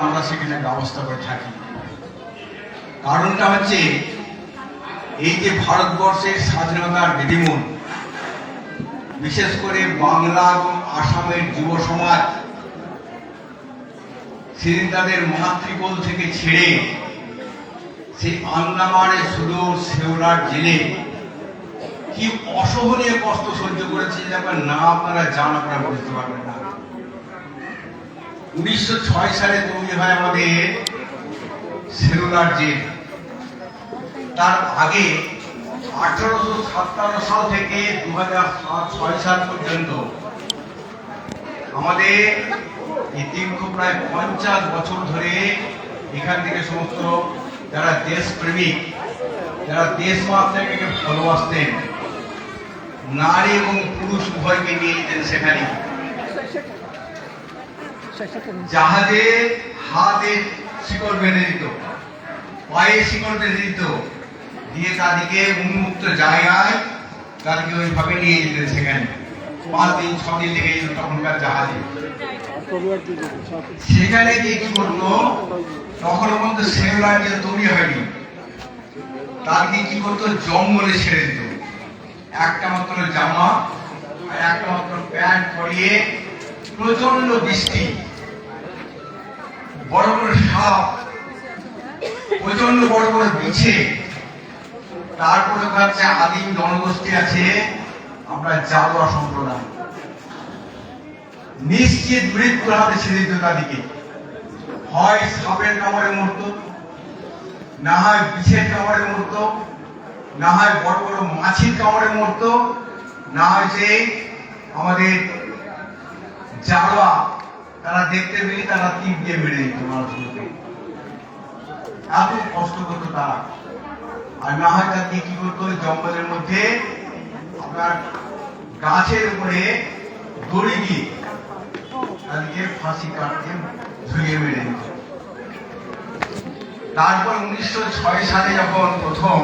আমরা সেখানে ব্যবস্থা করে থাকি। কারণটা হচ্ছে এই যে ভারতবর্ষের স্বাধীনতার বিধিমূল, বিশেষ করে বাংলা এবং আসামের যুব সমাজ সেদিন তাদের মাতৃকোল থেকে ছেড়ে সেই আন্দামানের সুদূর শেওলার জেলে কি অসহনীয় কষ্ট সহ্য করেছে, যে না আপনারা যান আপনারা বুঝতে পারবেন না। 1906 সালে তৈরি হয় আমাদের সেলুলার জেল। তার আগে 1857 সাল থেকে 2006 সাল পর্যন্ত আমাদের এই দীর্ঘ প্রায় 50 বছর ধরে এখান থেকে সমস্ত যারা দেশপ্রেমিক, যারা দেশ মাতৃকাকে ভালোবাসতেন, নারী এবং পুরুষ উভয়কে নিয়ে যেতেন সেখানে। জাহাজে হাতে শিকল বেঁধে দিত, পায়ে শিকল বেঁধে দিত, দিয়ে তাদেরকে উন্মুক্ত জায়গায় তাদেরকে ওইভাবে নিয়ে যেতেন সেখানে। 5 দিন 6 দিন লেগে যেত তখনকার জাহাজে। সেখানে গিয়ে কি করতো, তখন মধ্যে সেলুলার যে তৈরি হয়নি, তাদেরকে কি করতো জঙ্গলে ছেড়ে দিত। একটা মাত্র জামা আর একটা মাত্র প্যান্ট পরিয়ে, প্রচন্ড বৃষ্টি, বড় বড় সাপ, প্রচন্ড বড় বড় বিছে, তারপরে হচ্ছে আদিম জনগোষ্ঠী আছে আমরা জারোয়া সম্প্রদায়, নিশ্চিত মৃত্যুর হাতে ছেড়ে দিত তাদেরকে। হয় সাপের কামড়ে মরতো, না হয় বিছের কামড়ে মরতো, না হয় বড় বড় মাছির কামড়ে মরতো, না হয় যে আমাদের জারোয়া তারা দেখতে পেলে তারা তীর দিয়ে মেরে দিত মানুষগুলোকে। এত কষ্ট করতো তারা। আর না হয় তাকে কি করতো, জঙ্গলের মধ্যে আপনার গাছের উপরে দড়ি দিয়ে তাদেরকে ফাঁসি কাটতে ঝুলিয়ে মেরে দিত। তারপর 1906 সালে যখন প্রথম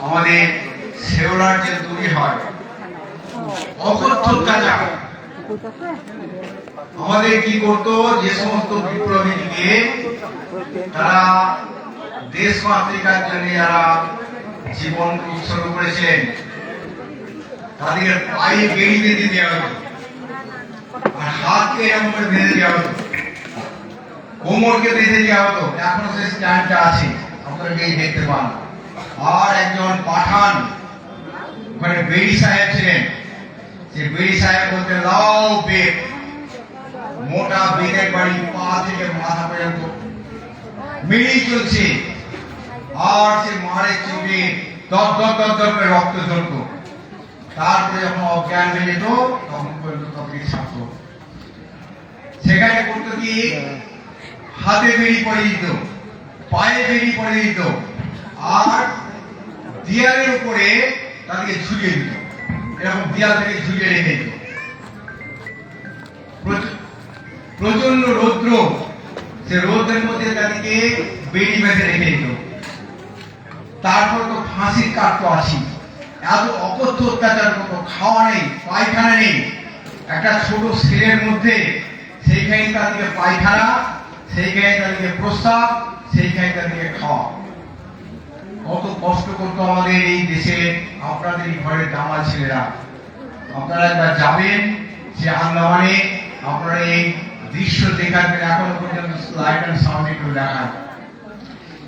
আমাদের শেওলার জেল তৈরি হয়, অকথ্য অত্যাচার। আমাদের কি করতো, যে সমস্ত বিপ্লবীকে তারা দেশ মাতৃকার জন্য যারা জীবন উৎসর্গ করেছিলেন, তাদের পায়ে বেড়ি বেঁধে দেওয়া হতো, আর হাতকে এরকম করে বেঁধে দেওয়া হতো, কোমরকে বেঁধে দেওয়া হতো। এখনো সেই স্ট্যান্ডটা আছে, আপনারা গিয়ে দেখতে পান। আর একজন পাঠান ওখানে বেড়ি সাহেব ছিলেন, সে বেড়ি সাহেব বলতে লাও বেগ, মোটা বেগের বাড়ি পা থেকে মাথা পর্যন্ত মেরেই চলছে। আর সে মারে চোখে দর দর দর দর করে রক্ত ঝরত। তারপরে যখন অজ্ঞান হয়ে যেত তখন পর্যন্ত তখন ছাত্র সেখানে করতো কি, হাতে বেড়ি পড়ে দিত, পায়ে বেড়ি পড়ে দিত, আর দেয়ালের উপরে তাদেরকে ঝুলিয়ে দিত। এরকম দেয়াল থেকে ঝুলিয়ে রেখে দিত। প্রচন্ড রৌদ্র, সে রৌদ্রের মধ্যে তাদেরকে বেড়ি বেঁধে রেখে দিত। তারপর তো ফাঁসির কাঠ তো আছি। এত অকথ্য অত্যাচার করতো। খাওয়া নেই, পায়খানা নেই। একটা ছোট সেলের মধ্যে সেইখানে তাদেরকে পায়খানা, সেইখানে তাদেরকে প্রস্রাব, সেইখানে তাদেরকে খাওয়া। কত কষ্ট করতো আমাদের এই দেশে আপনাদের ঘরের জামাল ছেলেরা। আপনারা একবার যাবেন সে আন্দামানে, আপনারা এই দৃশ্য দেখার পরে এখনো পর্যন্ত লাইট অ্যান্ড সাউন্ড একটু দেখান।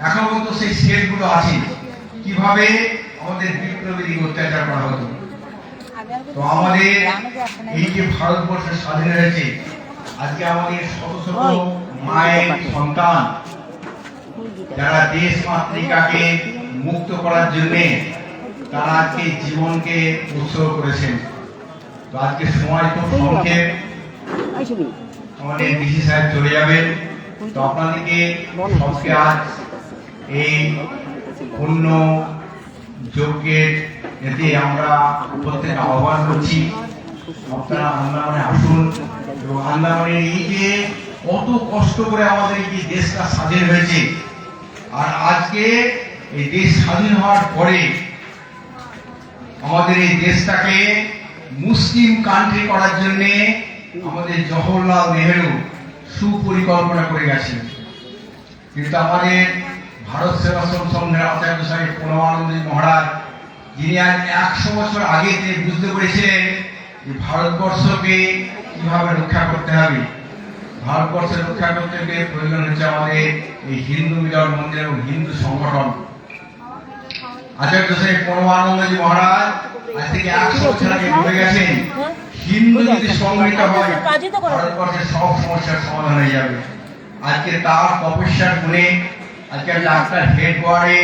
এখন পর্যন্ত সেই সেলগুলো আছে, কিভাবে আমাদের বিপ্লবী অত্যাচার করা হতো। তো আমাদের এই যে ভারতবর্ষের স্বাধীন হয়েছে, আজকে আমাদের শত শত মায়ের সন্তান যারা দেশ মাতৃকাকে মুক্ত করার জন্য তারা আজকে জীবনকে উৎসর্গ করেছেন। তো আজকে সময় তো সংক্ষেপ, আমাদের ডিসি সাহেব চলে যাবেন। তো আপনাদেরকে সবকে আজ এই পূর্ণ যজ্ঞের এতে আমরা প্রত্যেক আহ্বান করছি, আপনারা আন্দামানে আসুন। এবং আন্দামানের এই যে কত কষ্ট করে আমাদের এই দেশটা স্বাধীন হয়েছে, আর আজকে এই দেশ স্বাধীন হওয়ার পরে আমাদের এই দেশটাকে মুসলিম কান্ট্রি করার জন্য আমাদের জওহরলাল নেহেরু সুপরিকল্পনা করে গেছেন। কিন্তু আমাদের ভারত সেবাশ্রম সংঘের আচার্য স্বামী প্রণবানন্দজি মহারাজ, যিনি আজ 100 বছর আগে তিনি বুঝতে পেরেছিলেন যে ভারতবর্ষকে কিভাবে রক্ষা করতে হবে। ভারতবর্ষে রক্ষা করতে গেলে প্রয়োজন হচ্ছে আমাদের এই হিন্দু মিলন মন্দির এবং হিন্দু সংগঠন। আচার্য স্বামী প্রণবানন্দজি মহারাজ আজ থেকে 100 বছর আগে বলে গেছেন, হিন্দু যদি সম্মিলিত হয় ভারতবর্ষের সব সমস্যার সমাধান হয়ে যাবে। আজকে তার তপস্যার গুণে, আজকে ডাক্তার হেডওয়ার্ডে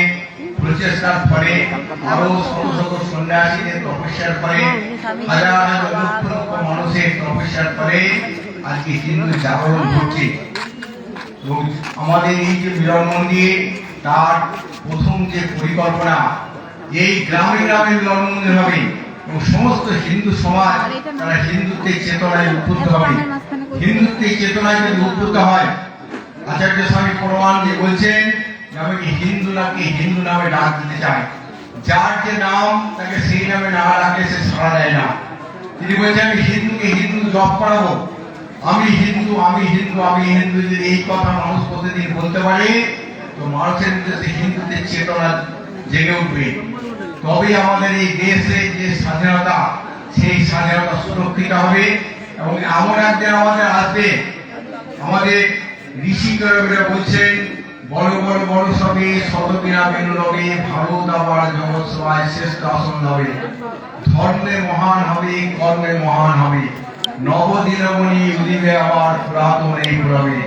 প্রচেষ্টার ফলে, আরো শত শত সন্ন্যাসীদের তপস্যার ফলে, হাজার হাজার লক্ষ লক্ষ মানুষের তপস্যার ফলে আজকে হিন্দু জাগরণ ঘটছে। এবং আমাদের এই যে মিলন মন্দির, তার প্রথম যে পরিকল্পনা, এই গ্রামে গ্রামে মিলন মন্দির হবে এবং সমস্ত হিন্দু সমাজ তারা হিন্দুত্বের চেতনায় উদ্বুদ্ধ হবে। হিন্দুত্বের চেতনায় যদি উদ্বুদ্ধ হয়, আচার্য স্বামী প্রণবানন্দজি বলছেন যে আমি হিন্দু নাকি হিন্দু নামে ডাক দিতে চাই। যার যে নাম তাকে সেই নামে না ডাকে সে সাড়া দেয় না। তিনি বলছেন আমি হিন্দুকে হিন্দু জপ করাবো, আমি হিন্দু আমি হিন্দু আমি হিন্দু। যদি এই কথা মানুষ প্রতিদিন বলতে পারে তো মানুষের মধ্যে হিন্দুত্বের চেতনা জেগে উঠবে। তবেই আমাদের এই দেশের যে স্বাধীনতা, সেই স্বাধীনতা সুরক্ষিত হবে। এবং এমন একদিন আমাদের আসবে, আমাদের ঋষিকরা বলছেন, বড় বড় বড় সবে শতকিনা বেনু রবে, ভারত আবার জগৎ সভায় শ্রেষ্ঠ আসন হবে। ধর্মে মহান হবে, কর্মে মহান হবে, নবদিনমণি উদিবে আবার পুরাতন এই পুরবে।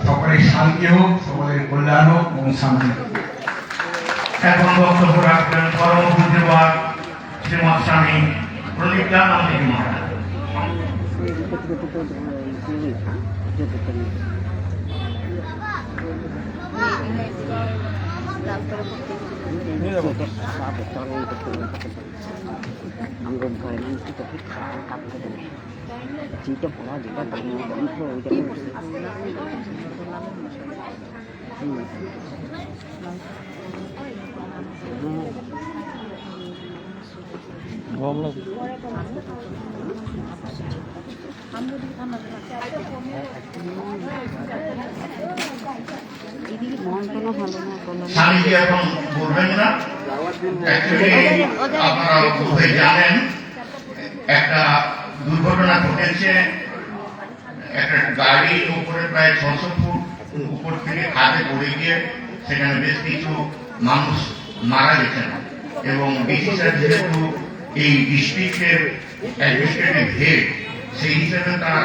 সকলের শান্তি হোক, সকলের কল্যাণ হোক এবং শান্তি হোক। এখন বক্তব্য রাখবেন পরম পূজ্যপাদ শ্রীমৎ স্বামী প্রদীপ্তানন্দজি মহারাজ। স্বামীজি এখন বলবেন না, আপনারা বোধহয় জানেন একটা দুর্ঘটনা ঘটেছে। একটা গাড়ির উপরে প্রায় 600 ফুট উপর থেকে খাদে পড়ে গিয়ে সেখানে বেশ কিছু মানুষ মারা গেছেন। এবং বিশেষ যেহেতু এই ডিস্ট্রিক্টের অ্যাডমিনিস্ট্রেটিভ হেড, সেই হিসেবে তার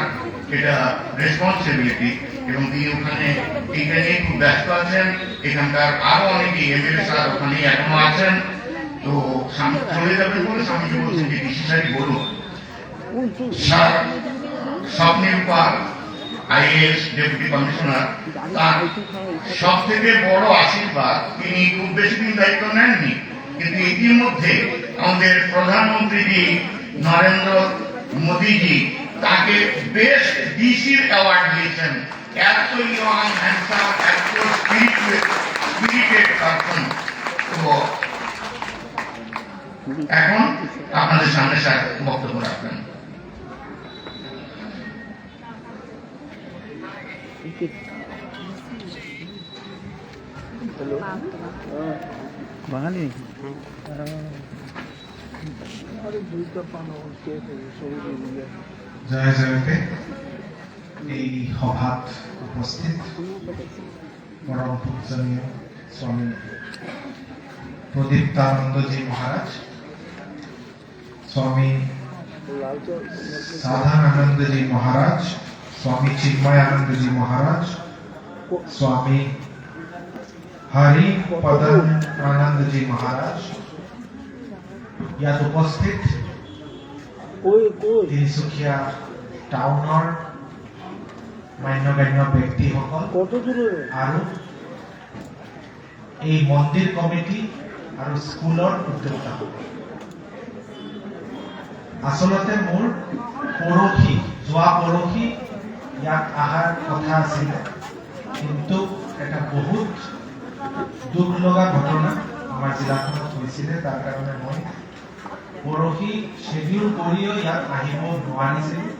এটা রেসপন্সিবিলিটি এবং তিনি ওখানে এইটা নিয়ে খুব ব্যস্ত আছেন। এখানকার আরো অনেকে এমএলএ স্যার ওখানে এখনো আছেন। তো চলে যাবেন বলে স্বামীজি বলছেন যে বিশেষারি বলুন। স্যার স্বপ্নিল পাল আইএএস ডেপুটি কমিশনার, তার সব থেকে বড় আশীর্বাদ, তিনি খুব বেশি দিন দায়িত্ব নেননি, কিন্তু ইতিমধ্যে আমাদের প্রধানমন্ত্রীজি নরেন্দ্র মোদীজি তাকে বেস্ট ডিসির অ্যাওয়ার্ড দিয়েছেন। এত ইয়ং হ্যান্ডসাম, এত স্পিরিটেড পারসন। তো এখন আপনাদের সামনে স্যার বক্তব্য রাখবেন। বাঙালি জয় জয়তে এই সভাত উপস্থিত পরম পূজনীয় স্বামী প্রদীপ্তানন্দজি মহারাজ, স্বামী সাধানানন্দজি মহারাজ, स्वामी चिन्मयानंद जी महाराज, स्वामी हरि पदन आनंद जी महाराज, यात उपस्थित तिनसुकिया टाउनर मान्यगण्य व्यक्तिসকল আৰু এই মন্দিৰ কমিটি আৰু স্কুলৰ উদ্যোক্তাসকল। আসলতে মোৰ যোৱা পৰহি ইয়াত আহাৰ কথা আছিলে, কিন্তু এটা বহুত দুখ লগা ঘটনা আমাৰ জিলাখনত হৈছিলে। তাৰ কাৰণে মই পৰহি শেডিউল কৰিও ইয়াত আহিব নোৱাৰিছিলোঁ।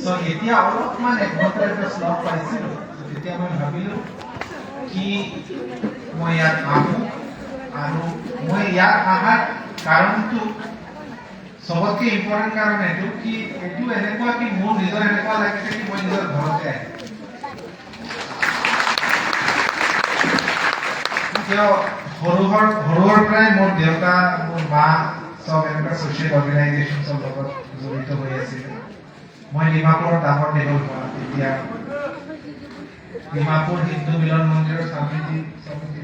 So এতিয়া অলপমান এডভান্টেজ লগ পাইছিলোঁ। তেতিয়া মই ভাবিলোঁ কি মই ইয়াত আহোঁ আৰু মই ইয়াত অহাৰ কাৰণটো চবতকে ইম্পৰ্টেণ্ট কাৰণ এইটো কি এইটো এনেকুৱা কি মোৰ নিজৰ এনেকুৱা লাগিছে কি মই নিজৰ ঘৰতে আহিম। কিয় সৰুৰ পৰাই মোৰ দেউতা মোৰ মা চব এনেকুৱা ছ'চিয়েল অৰ্গেনাইজেশ্যনৰ লগত জড়িত হৈ আছিলে। মই ডিমাপুৰত ডাঙৰ দীঘল হোৱা তেতিয়া ডিমাপুৰ হিন্দু মিলন মন্দিৰৰ স্বামীজী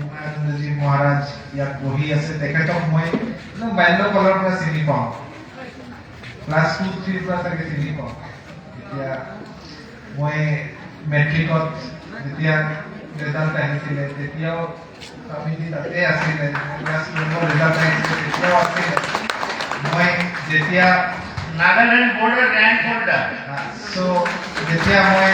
উমানন্দজী মহাৰাজ ইয়াত বহি আছে। তেখেতক মই একদম বাল্যকালৰ পৰা চিনি পাওঁ, ক্লাছ 2-3 পৰা চাগে চিনি পাওঁ। এতিয়া মই মেট্ৰিকত যেতিয়া ৰিজাল্ট আহিছিলে তেতিয়াও স্বামীজী তাতে আছিলে, ক্লাছ 12ৰ ৰিজাল্ট আহিছিলে তেতিয়াও আছিলে। মই যেতিয়া নাগালেণ্ড বৰ্ডৰ ৰেংক হোল্ডাৰ। যেতিয়া মই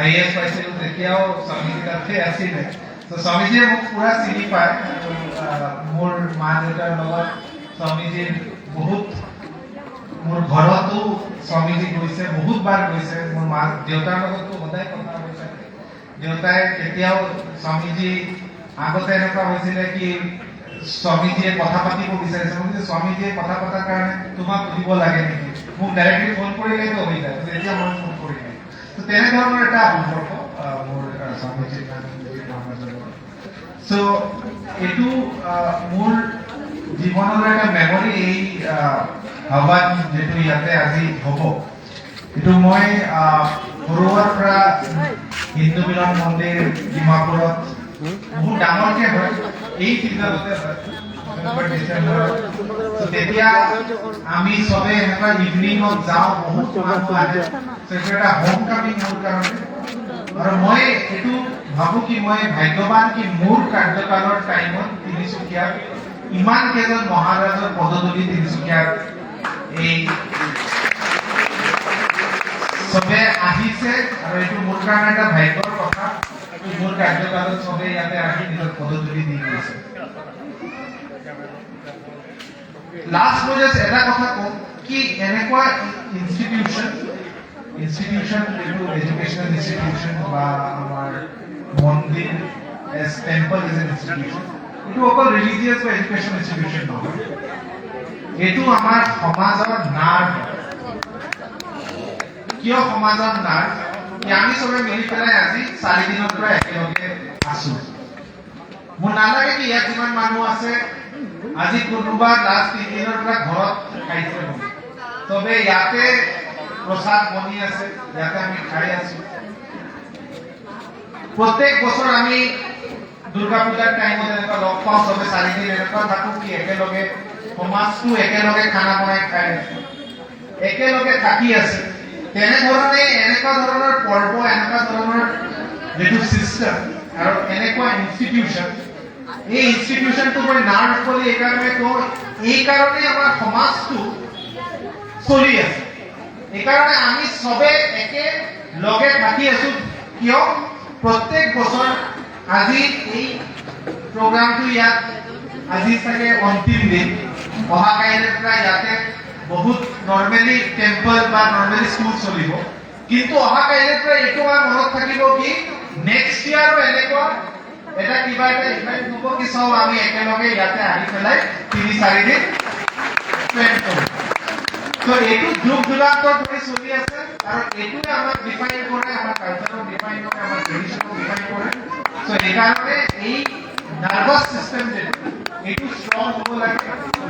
IAS পাইছিলোঁ তেতিয়াও স্বামীজী তাতে আছিলে। স্বামীজীয়ে মোক পুৰা চিনি পায় আৰু মোৰ মা দেউতাৰ লগত স্বামীজীৰ বহুত মোৰ ঘৰতো স্বামীজী গৈছে, বহুত বাৰ গৈছে। মোৰ মা দেউতাৰ লগতো সদায় কথা কৈছে। দেউতাই কেতিয়াও স্বামীজী আগতে এনেকুৱা হৈছিলে কি স্বামীজীয়ে কথা পাতিব বিচাৰিছে, স্বামীজীয়ে কথা পতাৰ কাৰণে তোমাক সুধিব লাগে নেকি, মোক ডাইৰেক্টলি ফোন কৰিলেতো হৈ যায়, তেতিয়া মই ফোন কৰিলে। তেনেধৰণৰ এটা সম্পৰ্ক মোৰ স্বামীজীৰ মাজত। এইটো মোৰ জীৱনৰ এটা মেমৰি। এই আহ্বান যিটো ইয়াতে আজি হ'ব, এইটো মই সৰুৰে পৰা হিন্দু মিলন মন্দিৰ ডিমাপুৰত বহুত ডাঙৰকে হয়, এই চিজনতে হয় ডিচেম্বৰত। তেতিয়া আমি চবে এনেকুৱা ইভিনিঙত যাওঁ, বহুত মানুহ আহে। এইটো এটা হোম কামিং মোৰ কাৰণে। আৰু মই এইটো ভাবো কি মই ভাগ্যৱান কি মোৰ কাৰ্যকালৰ টাইমত তিনিচুকীয়াত ইমান কেইজন মহাৰাজৰ পদধূলি তিনিচুকীয়াত এই চবে আহিছে আৰু এইটো মোৰ কাৰণে এটা ভাগ্যৰ কথা। মোৰ কাৰ্যকালত চবে ইয়াতে আহি নিজৰ পদধূলি দি গৈছে। লাষ্ট মই জাষ্ট এটা কথা কওঁ কি এনেকুৱা ইনষ্টিটিউশ্যন এইটো এডুকেশ্যনেল ইনষ্টিটিউশ্যন বা আমাৰ মন্দিৰ as temple is an institution, এইটো অকল ৰিলিজিয়াছ বা এডুকেশ্যন ইনষ্টিটিউশ্যন নহয়, এইটো আমাৰ সমাজৰ নাৰ্ভ। কিয় সমাজৰ নাৰ্ভ? আমি চবে মিলি পেলাই আজি 4 দিনৰ পৰা একেলগে আছো। মোৰ নালাগে কি ইয়াত যিমান মানুহ আছে আজি কোনোবা লাষ্ট 3 দিনৰ পৰা ঘৰত খাইছে, চবে ইয়াতে প্ৰসাদ বনি আছে, ইয়াতে আমি খাই আছো। প্ৰত্যেক বছৰ আমি দুৰ্গা পূজাৰ টাইমত এনেকুৱা লগ পাওঁ, চবে 4 দিন এনেকুৱা থাকো কি একেলগে সমাজটো একেলগে খানা বনাই খাই আছে, একেলগে থাকি আছে। তেনেধৰণে এনেকুৱা ধৰণৰ পৰ্ব, এনেকুৱা ধৰণৰ যিটো চিষ্টেম আৰু এনেকুৱা ইনষ্টিটিউশ্যন, এই ইনষ্টিটিউশ্যনটো মই নাৰ্ভ বুলি এইকাৰণে কওঁ, এইকাৰণে আমাৰ সমাজটো চলি আছে, এইকাৰণে আমি চবে একেলগে থাকি আছো। কিয় প্ৰত্যেক বছৰ আজি এই প্ৰগ্ৰামটো ইয়াত আজি চাগে অন্তিম দিন, অহা কাইলৈৰ পৰা ইয়াতে বহুত নৰ্মেলি টেম্পল বা নৰ্মেলি স্কুল চলিব, কিন্তু অহা কাইলৈৰ পৰা এইটো আমাৰ মনত থাকিব কি নেক্সট ইয়াৰো এনেকুৱা এটা কিবা এটা ইভেণ্ট হ'ব কি চব আমি একেলগে ইয়াতে আহি পেলাই 3-4 দিন স্পেণ্ড কৰিম। এইটো যুগ যুগান্তৰ ধৰি চলি আছে আৰু এইটোৱে আমাক ডিফাইন কৰে, আমাৰ কালচাৰক ডিফাইন কৰে, আমাৰ ট্ৰেডিশ্যনক ডিফাইন কৰে। সেইকাৰণে এই নাৰ্ভাছ চিষ্টেম এইটো ষ্ট্ৰং হ'ব লাগে।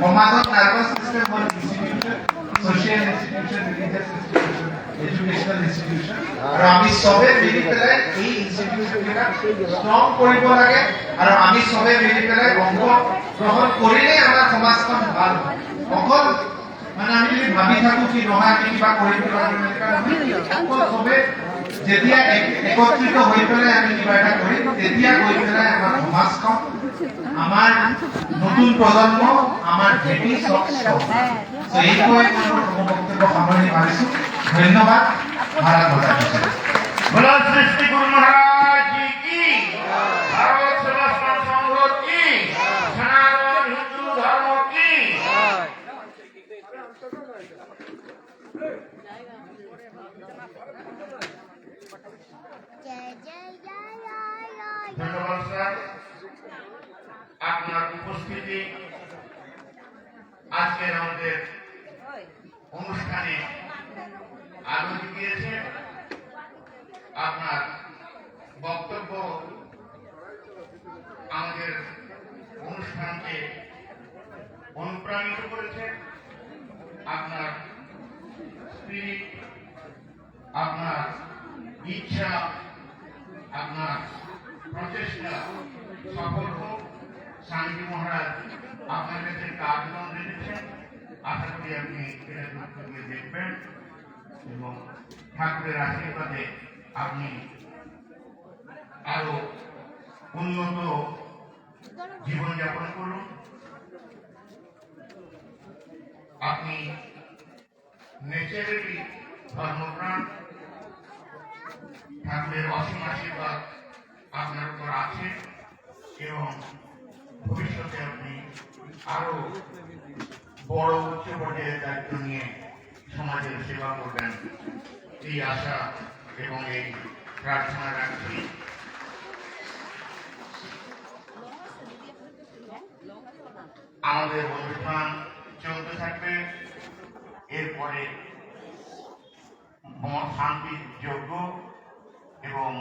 সমাজত নাৰ্ভাছ চিষ্টেম হ'ল institution, social institution, religious institution, educational institution, আৰু আমি চবে মিলি পেলাই এই ইনষ্টিটিউশ্যনবিলাক ষ্ট্ৰং কৰিব লাগে। আৰু আমি চবে মিলি পেলাই অংশগ্ৰহণ কৰিলেই আমাৰ সমাজখন ভাল হয়। অকল মানে আমি যদি ভাবি থাকো কি নহয় আমি কিবা কৰিব পাৰিম, চবে যেতিয়া একত্ৰিত হৈ পেলাই আমি কিবা এটা কৰিম, তেতিয়া গৈ পেলাই আমাৰ সমাজখন, আমাৰ নতুন প্ৰজন্ম, আমাৰ ভেটি চব এইটোৱে মোৰ বক্তব্য সামৰণি মাৰিছো। ধন্যবাদ। ভাৰত মাতা কি জয়। बोलो सृष्टि गुरु महाराज जी की, भारत सेवा संघ की, सनातन हिंदू धर्म की। উপস্থিতি আজকের আমাদের অনুষ্ঠানে আলো জুগিয়েছে। আপনার বক্তব্য আমাদের অনুষ্ঠানকে অনুপ্রাণিত করেছে। আপনার স্পিরিট, আপনার ইচ্ছা, আপনার প্রচেষ্টা সফল হোক। স্বামীজি মহারাজ আপনার কাছে একটা আবেদন রেখেছেন, আশা করি আপনি এটা গুরুত্ব দিয়ে দেখবেন এবং ঠাকুরের আশীর্বাদে আপনি আরো উন্নত জীবনযাপন করুন। আপনি নেচারেরই ধর্মপ্রাণ, ঠাকুরের অসীম আশীর্বাদ আপনার উপর আছে এবং ভবিষ্যতে আপনি আরো বড় উচ্চ পর্যায়ের দায়িত্ব নিয়ে সমাজের সেবা করবেন, এই আশা এবং এই প্রার্থনা রাখছি। আমাদের অনুষ্ঠান চলতে থাকবে। এরপরে শান্তির যজ্ঞ এবং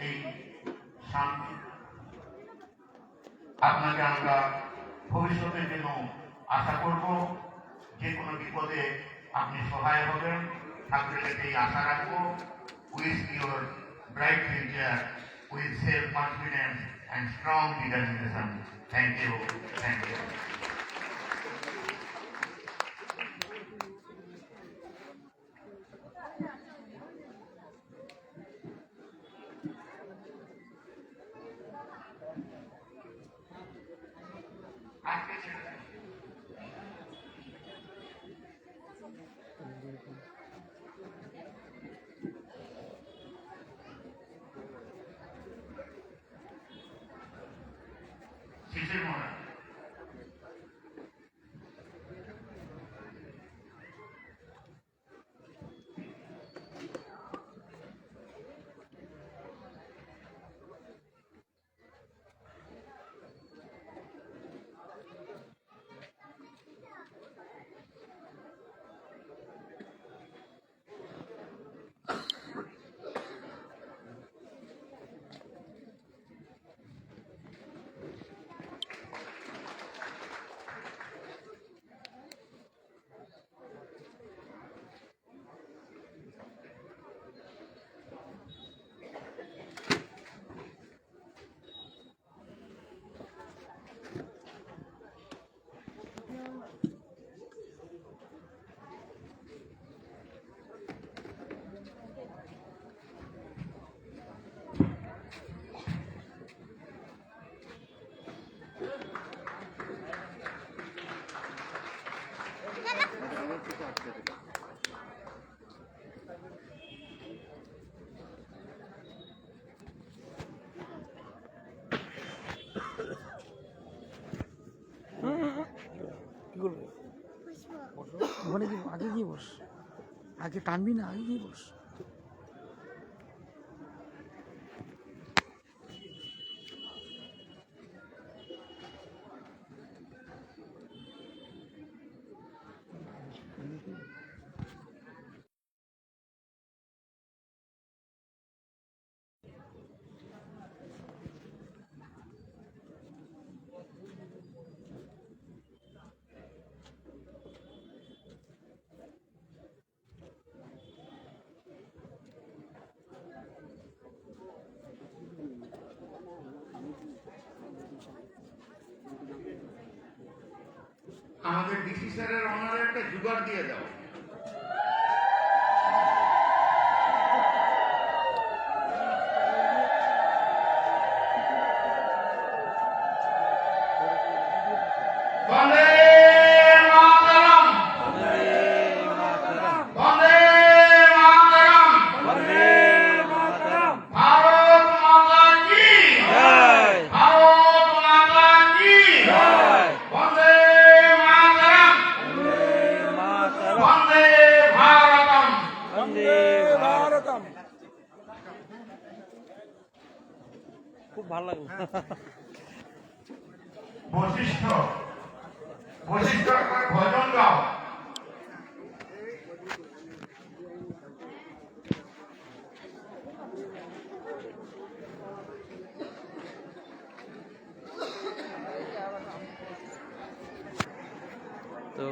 এই শান্তি আপনাকে আমরা ভবিষ্যতের জন্য আশা করব, যে কোনো বিপদে আপনি সহায় হবেন, ঠাকুরের কাছে এই আশা রাখবো। With your bright future, with self confidence and strong determination. Thank you, thank you. Shishir Maharaj, কি করবে ওখানে কি আগে গিয়ে বস, আগে টানবি না, আগে গিয়ে বস। আমাদের ডিসি স্যারের অনারে একটা জুগার দিয়ে দাও। বন্দে মাতরম, বন্দে মাতরম, বন্দে মাতরম, ভারত মাতা কি জয়, ভারত মাতা কি জয়, বন্দে মাতরম, বন্দে ভারতম, বন্দে ভারতম। খুব ভালো লাগলো। বশিষ্ঠ ভজন গাও। তো